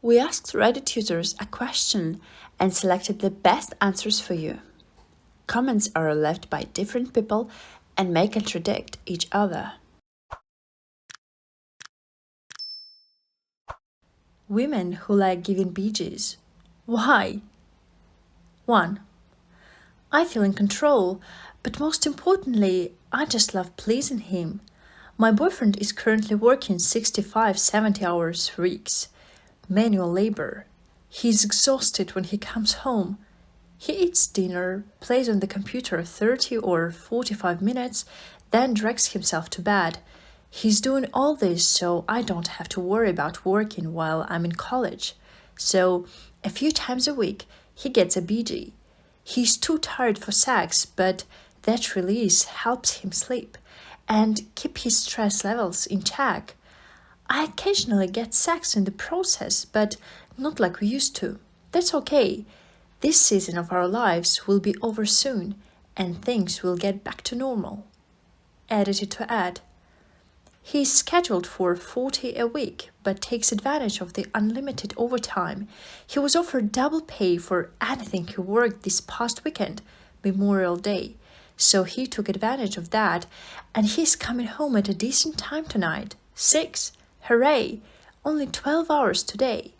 We asked Reddit users a question and selected the best answers for you. Comments are left by different people and may contradict each other. Women who like giving BGs. Why? 1. I feel in control, but most importantly, I just love pleasing him. My boyfriend is currently working 65-70 hours weeks. Manual labor. He's exhausted when he comes home. He eats dinner, plays on the computer 30 or 45 minutes, then drags himself to bed. He's doing all this so I don't have to worry about working while I'm in college. So, a few times a week, he gets a BG. He's too tired for sex, but that release helps him sleep and keep his stress levels in check. I occasionally get sex in the process, but not like we used to. That's okay. This season of our lives will be over soon, and things will get back to normal. Edited to add. He's scheduled for 40 a week, but takes advantage of the unlimited overtime. He was offered double pay for anything he worked this past weekend, Memorial Day. So he took advantage of that, and he's coming home at a decent time tonight. 6. Hooray! Only 12 hours today.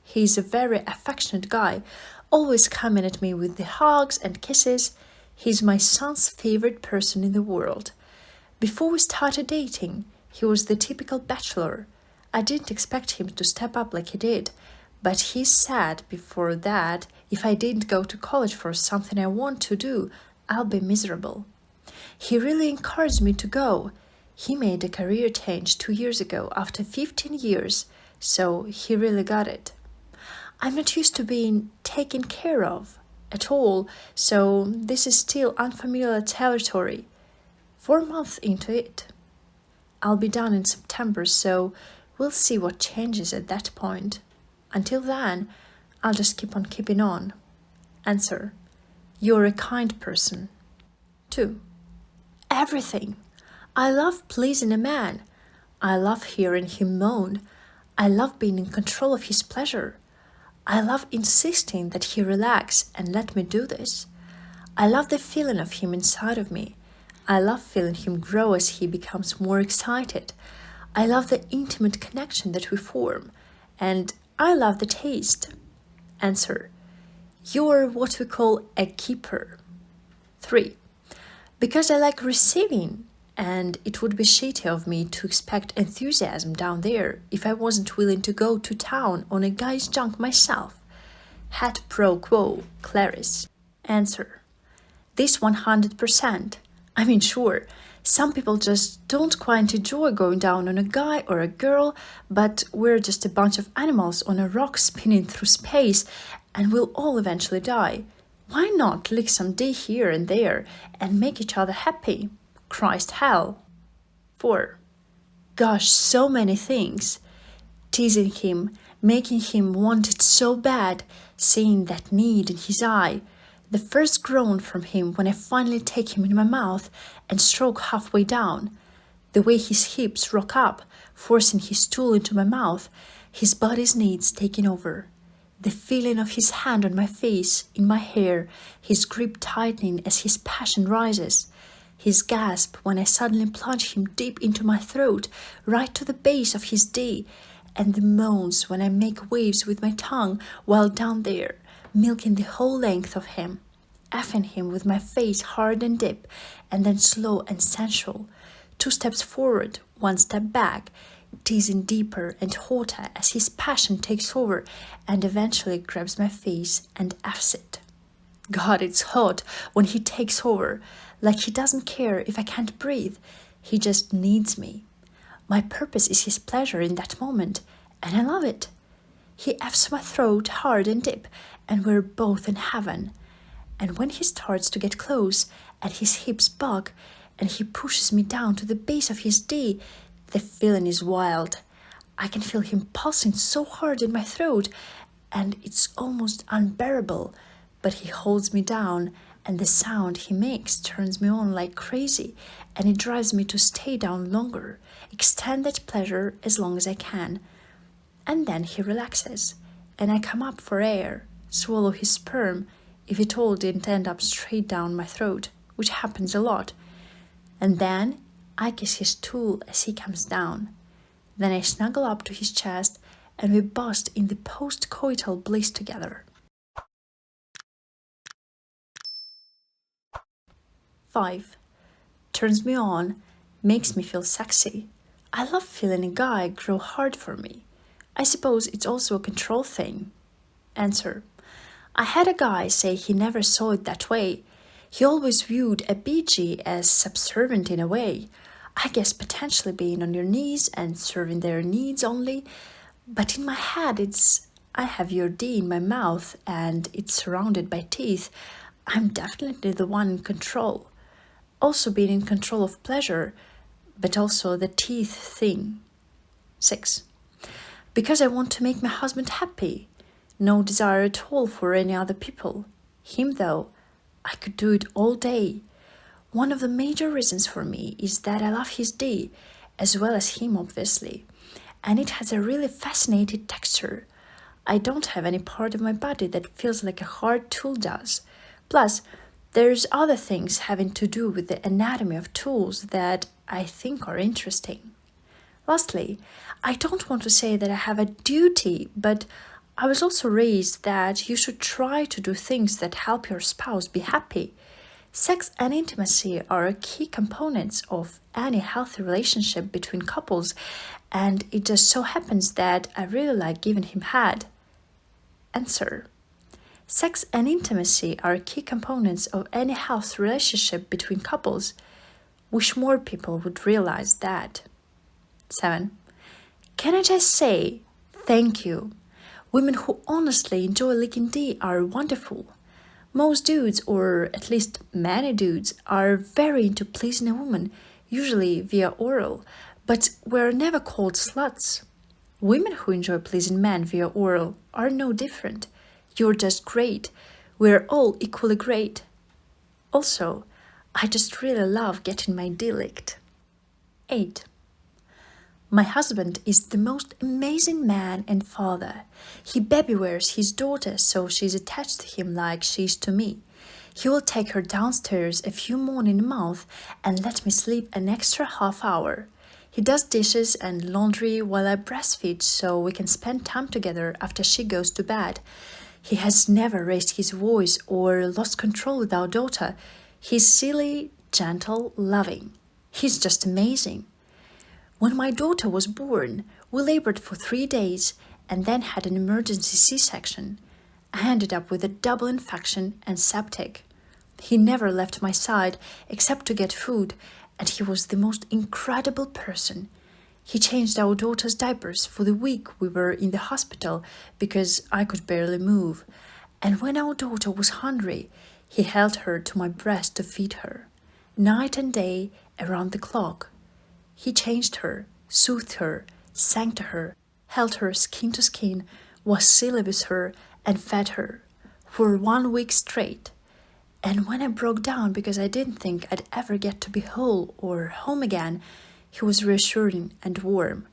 He's a very affectionate guy, always coming at me with the hugs and kisses. He's my son's favorite person in the world. Before we started dating, he was the typical bachelor. I didn't expect him to step up like he did, but he said before that if I didn't go to college for something I want to do, I'll be miserable. He really encouraged me to go. He made a career change 2 years ago after 15 years, so he really got it. I'm not used to being taken care of at all, so this is still unfamiliar territory. 4 months into it. I'll be done in September, so we'll see what changes at that point. Until then, I'll just keep on keeping on. Answer. You're a kind person. 2. Everything. I love pleasing a man. I love hearing him moan. I love being in control of his pleasure. I love insisting that he relax and let me do this. I love the feeling of him inside of me. I love feeling him grow as he becomes more excited. I love the intimate connection that we form. And I love the taste. Answer. You're what we call a keeper. 3. Because I like receiving, and it would be shitty of me to expect enthusiasm down there if I wasn't willing to go to town on a guy's junk myself. Het pro quo, Clarice. Answer. This 100%. I mean, sure, some people just don't quite enjoy going down on a guy or a girl, but we're just a bunch of animals on a rock spinning through space, and we'll all eventually die. Why not lick some D here and there and make each other happy? Christ hell. 4. Gosh, so many things. Teasing him, making him want it so bad, seeing that need in his eye. The first groan from him when I finally take him in my mouth and stroke halfway down. The way his hips rock up, forcing his stool into my mouth, his body's needs taking over. The feeling of his hand on my face, in my hair, his grip tightening as his passion rises. His gasp when I suddenly plunge him deep into my throat, right to the base of his D, and the moans when I make waves with my tongue while down there, milking the whole length of him, effing him with my face hard and deep, and then slow and sensual. 2 steps forward, 1 step back, teasing deeper and hotter as his passion takes over and eventually grabs my face and F's it. God, it's hot when he takes over, like he doesn't care if I can't breathe. He just needs me. My purpose is his pleasure in that moment, and I love it. He F's my throat hard and deep, and we're both in heaven. And when he starts to get close, and his hips bug, and he pushes me down to the base of his D, the feeling is wild. I can feel him pulsing so hard in my throat, and it's almost unbearable. But he holds me down, and the sound he makes turns me on like crazy, and it drives me to stay down longer, extend that pleasure as long as I can. and then he relaxes, and I come up for air, swallow his sperm if it all didn't end up straight down my throat, which happens a lot, and then I kiss his stool as he comes down. Then I snuggle up to his chest and we bask in the post-coital bliss together. 5. Turns me on, makes me feel sexy. I love feeling a guy grow hard for me. I suppose it's also a control thing. Answer. I had a guy say he never saw it that way. He always viewed a BG as subservient in a way. I guess potentially being on your knees and serving their needs only. But in my head it's, I have your D in my mouth and it's surrounded by teeth. I'm definitely the one in control. Also being in control of pleasure, but also the teeth thing. 6. Because I want to make my husband happy. No desire at all for any other people. Him though, I could do it all day. One of the major reasons for me is that I love his D, as well as him obviously, and it has a really fascinating texture. I don't have any part of my body that feels like a hard tool does. Plus, there's other things having to do with the anatomy of tools that I think are interesting. Lastly, I don't want to say that I have a duty, but I was also raised that you should try to do things that help your spouse be happy. Sex and intimacy are key components of any healthy relationship between couples, and it just so happens that I really like giving him head. Answer. Sex and intimacy are key components of any healthy relationship between couples. Wish more people would realize that. 7. Can I just say thank you? Women who honestly enjoy licking D are wonderful. Most dudes, or at least many dudes, are very into pleasing a woman, usually via oral, but we're never called sluts. Women who enjoy pleasing men via oral are no different. You're just great. We're all equally great. Also, I just really love getting my D licked. 8. My husband is the most amazing man and father. He baby wears his daughter, so she's attached to him like she is to me. He will take her downstairs a few morning a month and let me sleep an extra half hour. He does dishes and laundry while I breastfeed so we can spend time together after she goes to bed. He has never raised his voice or lost control with our daughter. He's silly, gentle, loving. He's just amazing. When my daughter was born, we labored for 3 days and then had an emergency C-section. I ended up with a double infection and septic. He never left my side except to get food, and he was the most incredible person. He changed our daughter's diapers for the week we were in the hospital because I could barely move. And when our daughter was hungry, he held her to my breast to feed her. Night and day, around the clock. He changed her, soothed her, sang to her, held her skin to skin, was silly with her, and fed her for 1 week straight. And when I broke down because I didn't think I'd ever get to be whole or home again, he was reassuring and warm.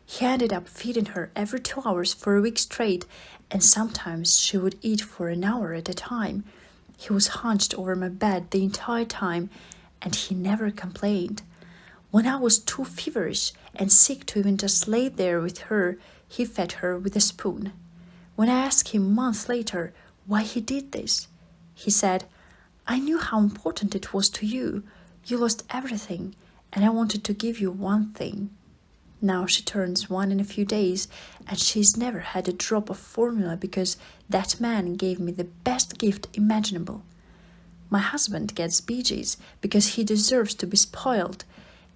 He ended up feeding her every 2 hours for a week straight, and sometimes she would eat for an hour at a time. He was hunched over my bed the entire time, and he never complained. When I was too feverish and sick to even just lay there with her, he fed her with a spoon. When I asked him months later why he did this, he said, "I knew how important it was to you. You lost everything, and I wanted to give you one thing." Now she turns 1 in a few days, and she's never had a drop of formula because that man gave me the best gift imaginable. My husband gets BGs because he deserves to be spoiled.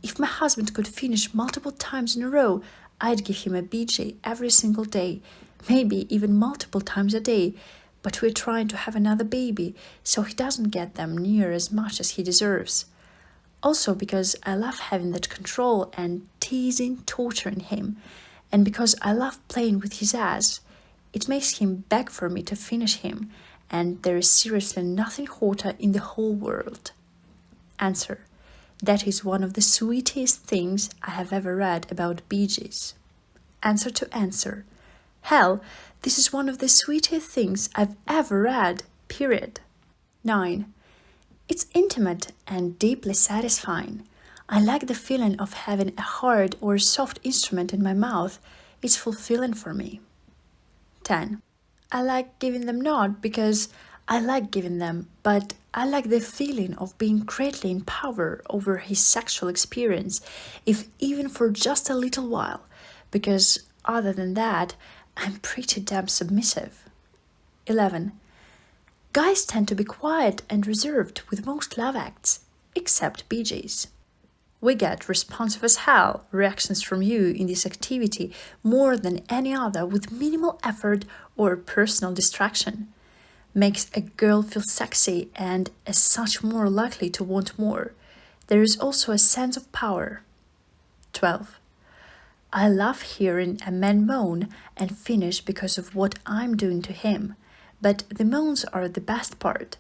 If my husband could finish multiple times in a row, I'd give him a BG every single day, maybe even multiple times a day, but we're trying to have another baby, so he doesn't get them near as much as he deserves. Also because I love having that control and teasing, torturing him, and because I love playing with his ass. It makes him beg for me to finish him, and there is seriously nothing hotter in the whole world. Answer. That is one of the sweetest things I have ever read about BGs. Answer to answer. Hell, this is one of the sweetest things I've ever read, period. 9. It's intimate and deeply satisfying. I like the feeling of having a hard or soft instrument in my mouth. It's fulfilling for me. 10. I like giving them not because I like giving them, but I like the feeling of being greatly in power over his sexual experience, if even for just a little while, because other than that, I'm pretty damn submissive. 11. Guys tend to be quiet and reserved with most love acts, except BJ's. We get responsive as hell reactions from you in this activity more than any other with minimal effort or personal distraction. Makes a girl feel sexy and as such more likely to want more. There is also a sense of power. 12. I love hearing a man moan and finish because of what I'm doing to him, but the moans are the best part.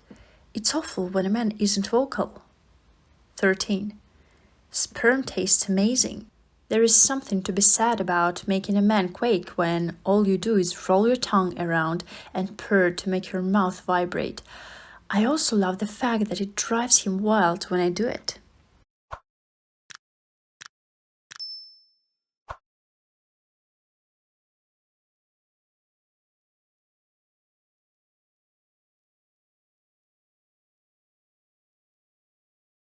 It's awful when a man isn't vocal. 13. Sperm tastes amazing. There is something to be said about making a man quake when all you do is roll your tongue around and purr to make your mouth vibrate. I also love the fact that it drives him wild when I do it.